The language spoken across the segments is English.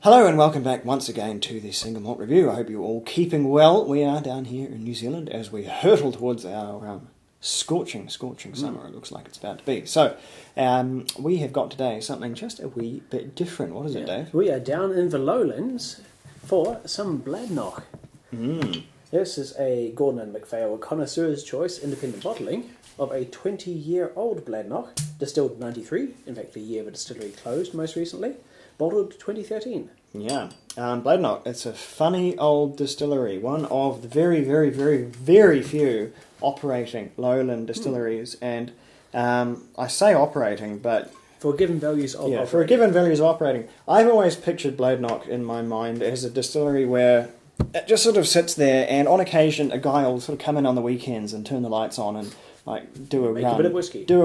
Hello and welcome back once again to the Single Malt Review. I hope you're all keeping well. We are down here in New Zealand as we hurtle towards our scorching summer. It looks like it's about to be. So, we have got today something just a wee bit different. What is it, Dave? We are down in the Lowlands for some Bladnoch. This is a Gordon and MacPhail Connoisseurs Choice independent bottling of a 20-year-old Bladnoch, distilled 93, in fact the year the distillery closed most recently, bottled 2013. Yeah, Bladnoch, it's a funny old distillery, one of the very few operating lowland distilleries, and I say operating, but... For given values of operating. For given values of operating. I've always pictured Bladnoch in my mind as a distillery where it just sort of sits there, and on occasion a guy will sort of come in on the weekends and turn the lights on and do a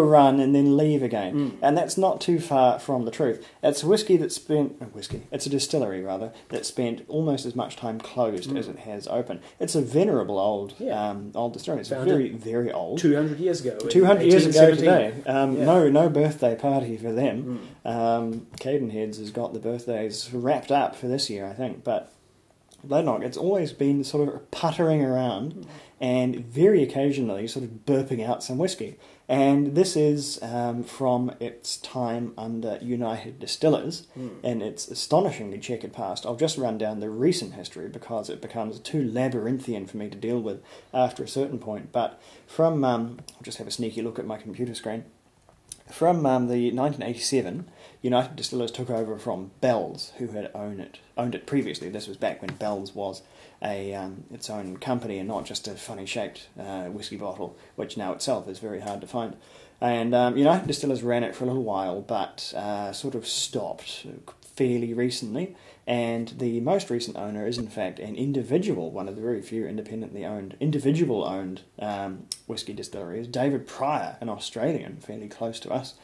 run and then leave again. And that's not too far from the truth. It's it's a distillery rather that spent almost as much time closed as it has open. It's a venerable old distillery. It's very old. 200 years ago. 200 years ago today. No birthday party for them. Cadenheads has got the birthdays wrapped up for this year, I think, but Bladnoch, it's always been sort of puttering around and very occasionally sort of burping out some whiskey. And this is from its time under United Distillers and its astonishingly checkered past. I'll just run down the recent history because it becomes too labyrinthian for me to deal with after a certain point. But from, I'll just have a sneaky look at my computer screen. From the 1987, United Distillers took over from Bell's, who had owned it previously. This was back when Bell's was its own company and not just a funny-shaped whiskey bottle, which now itself is very hard to find. And United Distillers ran it for a little while, but sort of stopped fairly recently. And the most recent owner is in fact an individual, one of the very few individual-owned whisky distilleries, David Pryor, an Australian, fairly close to us,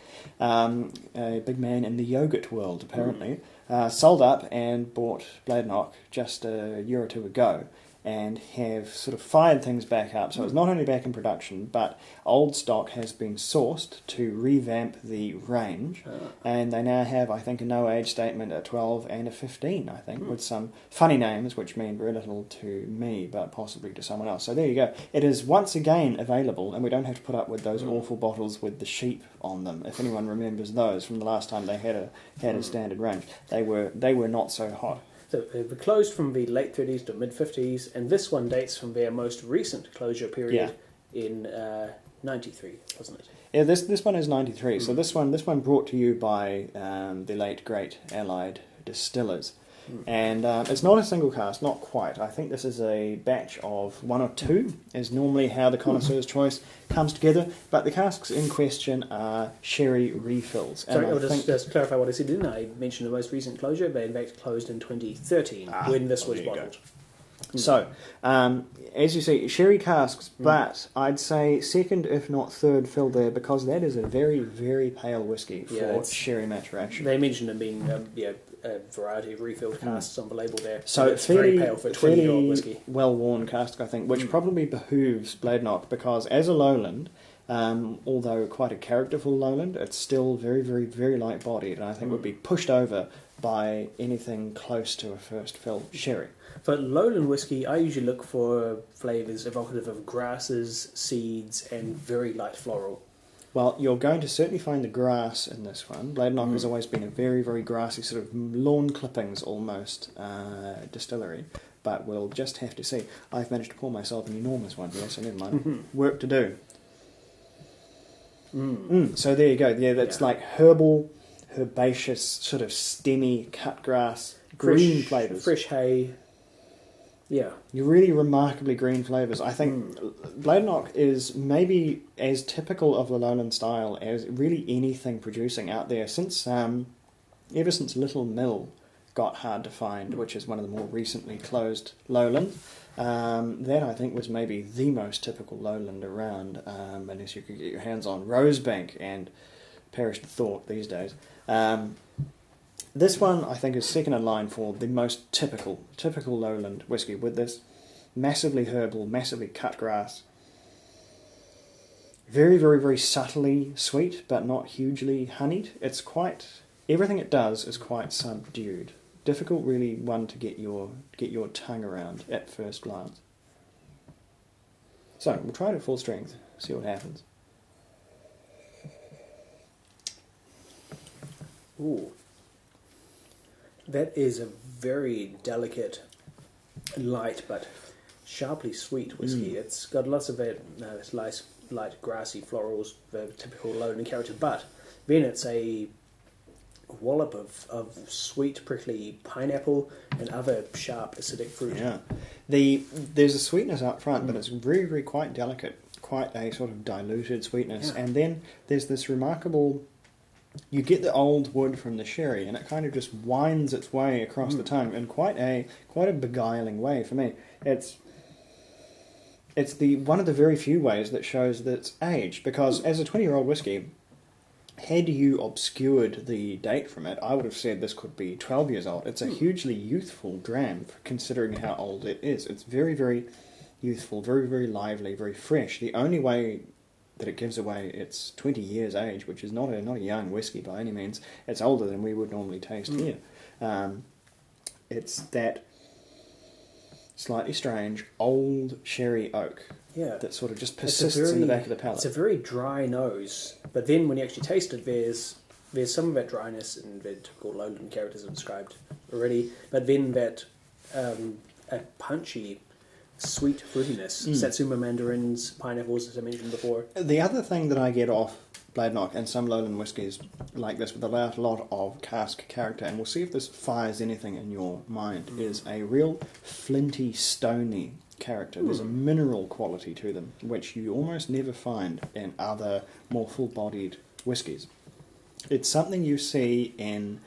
a big man in the yogurt world apparently, sold up and bought Bladnoch just a year or two ago, and have sort of fired things back up. So it's not only back in production, but old stock has been sourced to revamp the range, and they now have, I think, a no-age statement, a 12 and a 15, I think, with some funny names which mean very little to me, but possibly to someone else. So there you go. It is once again available, and we don't have to put up with those awful bottles with the sheep on them. If anyone remembers those from the last time they had a standard range, they were not so hot. So they were closed from the late 30s to mid-50s, and this one dates from their most recent closure period in 93, wasn't it? Yeah, this one is 93. So this one brought to you by the late great Allied Distillers. And it's not a single cask, not quite. I think this is a batch of one or two, is normally how the Connoisseurs Choice comes together. But the casks in question are sherry refills. Sorry, I'll just clarify what I said, didn't I? I mentioned the most recent closure. They in fact closed in 2013 when this was bottled. So, as you see, sherry casks, but I'd say second if not third fill there, because that is a very pale whiskey for sherry maturation. They mentioned them being a variety of refilled casks on the label there. So it's very pale for 20-year-old whiskey. Well-worn cask, I think, which probably behooves Bladnoch, because as a lowland, although quite a characterful lowland, it's still very light-bodied, and I think would be pushed over by anything close to a first fill sherry. For lowland whiskey, I usually look for flavours evocative of grasses, seeds, and very light floral. Well, you're going to certainly find the grass in this one. Bladnoch has always been a very grassy, sort of lawn clippings almost distillery, but we'll just have to see. I've managed to pour myself an enormous one here, so never mind. Work to do. So there you go. Yeah, that's like herbal, herbaceous, sort of stemmy cut grass, green flavours. Fresh hay. Yeah. Really remarkably green flavours. I think Bladnoch is maybe as typical of the lowland style as really anything producing out there since ever since Little Mill got hard to find, which is one of the more recently closed lowlands. That I think was maybe the most typical lowland around, unless you could get your hands on Rosebank and perish the thought these days. This one, I think, is second in line for the most typical lowland whiskey, with this massively herbal, massively cut grass. Very subtly sweet, but not hugely honeyed. It's quite... Everything it does is quite subdued. difficult really one to get your tongue around at first glance. So we'll try it at full strength, see what happens. Ooh. That is a very delicate, light but sharply sweet whiskey. It's got lots of that light grassy florals, the typical Lowland character, but then it's a wallop of sweet prickly pineapple and other sharp acidic fruit. Yeah, there's a sweetness up front, but it's very, very quite delicate, quite a sort of diluted sweetness, and then there's this remarkable. You get the old wood from the sherry, and it kind of just winds its way across the tongue in quite a beguiling way for me. It's one of the very few ways that shows that it's aged, because as a 20-year-old whiskey, had you obscured the date from it, I would have said this could be 12 years old. It's a hugely youthful dram, considering how old it is. It's very, very youthful, very, very lively, very fresh. The only way that it gives away its 20 years age, which is not a young whiskey by any means, it's older than we would normally taste here. It's that slightly strange old sherry oak that sort of just persists in the back of the palate. It's a very dry nose, but then when you actually taste it, there's some of that dryness and the typical Lowland characters I've described already, but then that a punchy, sweet fruitiness, satsuma mandarins, pineapples, as I mentioned before. The other thing that I get off Bladnoch and some Lowland whiskies like this with a lot of cask character, and we'll see if this fires anything in your mind, is a real flinty, stony character. There's a mineral quality to them, which you almost never find in other more full-bodied whiskies. It's something you see in...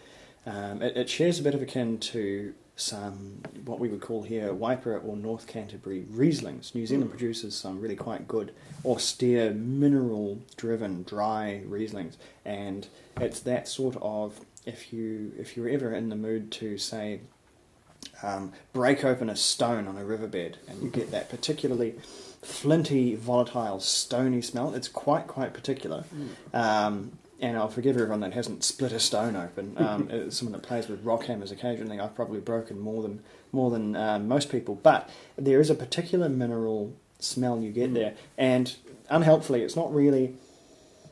it shares a bit of a kin to some, what we would call here, Wiper or North Canterbury Rieslings. New Zealand produces some really quite good, austere, mineral-driven, dry Rieslings, and it's that sort of, if you're ever in the mood to, say, break open a stone on a riverbed, and you get that particularly flinty, volatile, stony smell, it's quite particular. And I'll forgive everyone that hasn't split a stone open. Someone that plays with rock hammers occasionally, I've probably broken more than most people. But there is a particular mineral smell you get there, and unhelpfully, it's not really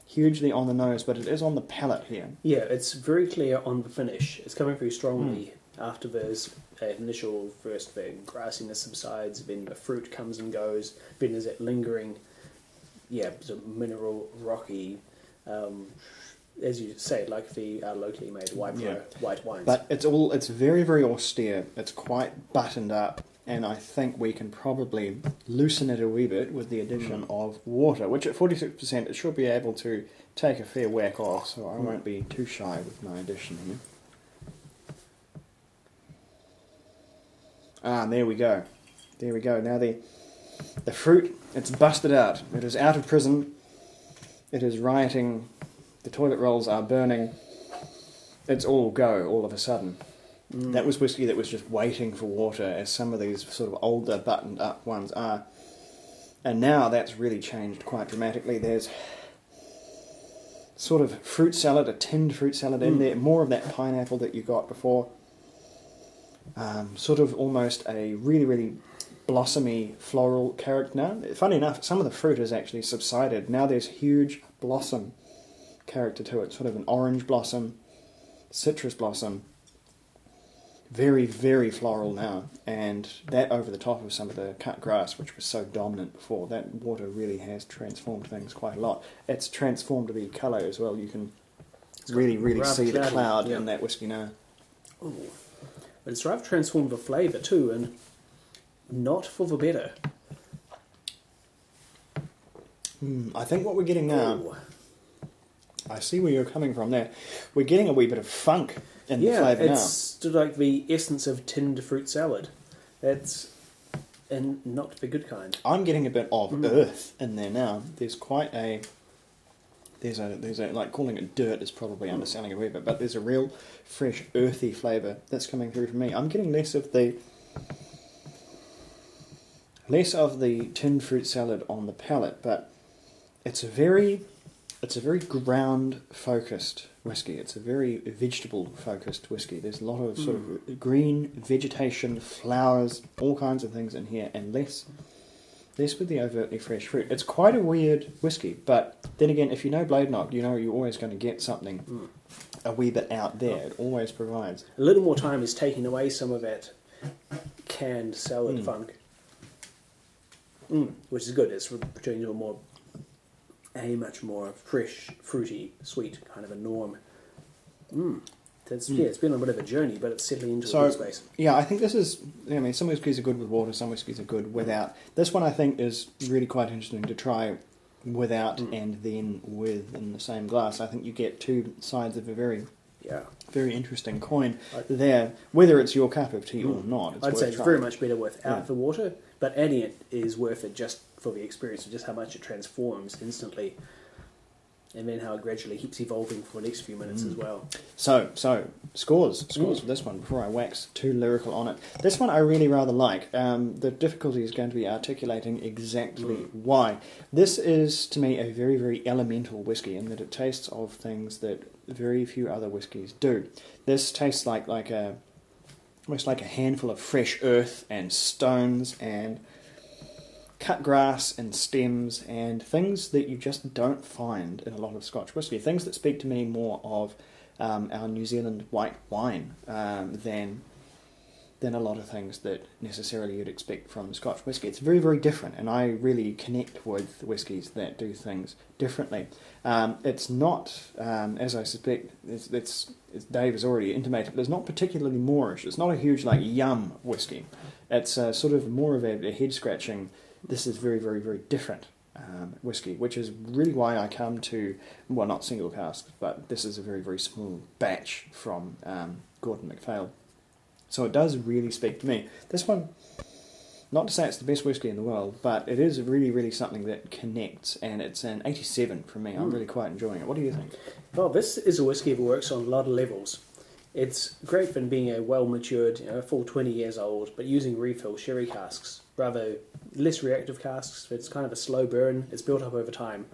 hugely on the nose, but it is on the palate here. Yeah, it's very clear on the finish. It's coming very strongly after there's initial first the grassiness subsides, then the fruit comes and goes, then there's that lingering, sort of mineral, rocky. As you say, like the locally made white wines. But it's very, very austere. It's quite buttoned up, and I think we can probably loosen it a wee bit with the addition of water, which at 46% it should be able to take a fair whack off, so I won't be too shy with my addition here. There we go. There we go. Now the fruit, it's busted out. It is out of prison. It is rioting. The toilet rolls are burning. It's all go all of a sudden. That was whiskey that was just waiting for water, as some of these sort of older buttoned up ones are. And now that's really changed quite dramatically. There's sort of fruit salad, a tinned fruit salad in there, more of that pineapple that you got before. Sort of almost a really, really blossomy floral character now. Funny enough, some of the fruit has actually subsided. Now there's huge blossom character to it, sort of an orange blossom, citrus blossom. Very, very floral now, and that over the top of some of the cut grass, which was so dominant before. That water really has transformed things quite a lot. It's transformed the colour as well. You can really, really see the cloud in that whiskey now. Ooh. But it's rather transformed the flavour too, and not for the better. I think what we're getting now, I see where you're coming from there. We're getting a wee bit of funk in the flavour now. It's like the essence of tinned fruit salad. That's and not the good kind. I'm getting a bit of earth in there now. There's quite a there's a like calling it dirt is probably underselling it a wee bit, but there's a real fresh earthy flavour that's coming through from me. I'm getting less of the tinned fruit salad on the palate, but it's a very It's a very ground-focused whiskey. It's a very vegetable-focused whiskey. There's a lot of sort of green vegetation, flowers, all kinds of things in here, and less with the overtly fresh fruit. It's quite a weird whiskey, but then again, if you know Bladnoch, you know you're always going to get something a wee bit out there. It always provides. A little more time is taking away some of that canned salad funk, which is good. It's returning to a much more fresh, fruity, sweet kind of a norm. It's been a bit of a journey, but it's settling into a good space. Yeah, I think this is, I mean, some whiskies are good with water, some whiskies are good without. This one I think is really quite interesting to try without and then with in the same glass. I think you get two sides of a very interesting coin there, whether it's your cup of tea or not. I'd say it's very much better without the water, but adding it is worth it just for the experience of just how much it transforms instantly, and then how it gradually keeps evolving for the next few minutes as well. So scores for this one before I wax too lyrical on it. This one I really rather like. The difficulty is going to be articulating exactly why. This is, to me, a very, very elemental whiskey in that it tastes of things that very few other whiskies do. This tastes like almost like a handful of fresh earth and stones and cut grass and stems and things that you just don't find in a lot of Scotch whisky. Things that speak to me more of our New Zealand white wine than a lot of things that necessarily you'd expect from Scotch whisky. It's very, very different, and I really connect with whiskies that do things differently. It's not, as I suspect, it's Dave has already intimated, but it's not particularly Moorish. It's not a huge, yum whiskey. It's sort of more of a head-scratching, this is very, very, very different whiskey, which is really why I come to, well, not single casks, but this is a very, very small batch from Gordon MacPhail. So it does really speak to me. This one, not to say it's the best whiskey in the world, but it is really, really something that connects, and it's an 87 for me. I'm really quite enjoying it. What do you think? Well, this is a whiskey that works on a lot of levels. It's great for being a well-matured, full 20 years old, but using refill sherry casks, rather less reactive casks. It's kind of a slow burn. It's built up over time.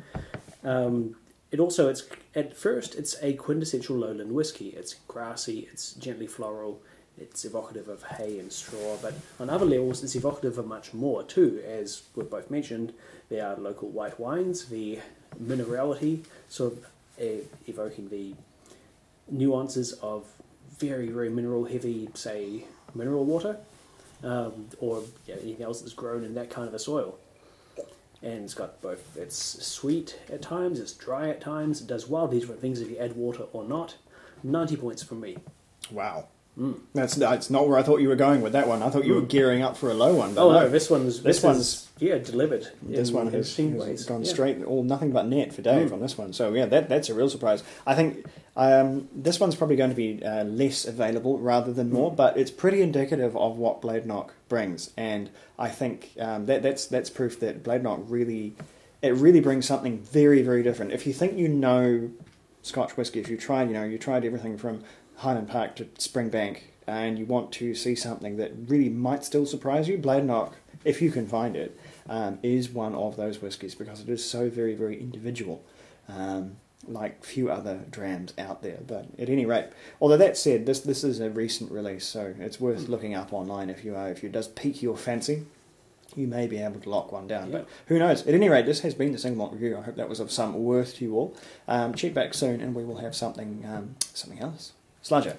At first, it's a quintessential Lowland whiskey. It's grassy, it's gently floral, it's evocative of hay and straw, but on other levels, it's evocative of much more too. As we've both mentioned, there are local white wines, the minerality, sort of evoking the nuances of very, very mineral-heavy, say, mineral water, or anything else that's grown in that kind of a soil. And it's got both, it's sweet at times, it's dry at times, it does wildly different things if you add water or not. 90 points from me. Wow. That's not where I thought you were going with that one. I thought you were gearing up for a low one. Oh no, this one's delivered. This one has gone straight, all nothing but net for Dave on this one. So yeah, that's a real surprise. I think this one's probably going to be less available rather than more, but it's pretty indicative of what Bladnoch brings, and I think that's proof that Bladnoch really brings something very, very different. If you think you know Scotch whisky, if you tried everything from Highland Park to Springbank, and you want to see something that really might still surprise you, Bladnoch, if you can find it, is one of those whiskies because it is so very, very individual, like few other drams out there. But at any rate, although that said, this is a recent release, so it's worth looking up online if it does pique your fancy. You may be able to lock one down, but who knows? At any rate, this has been the Single Malt Review. I hope that was of some worth to you all. Check back soon, and we will have something else. Sludger.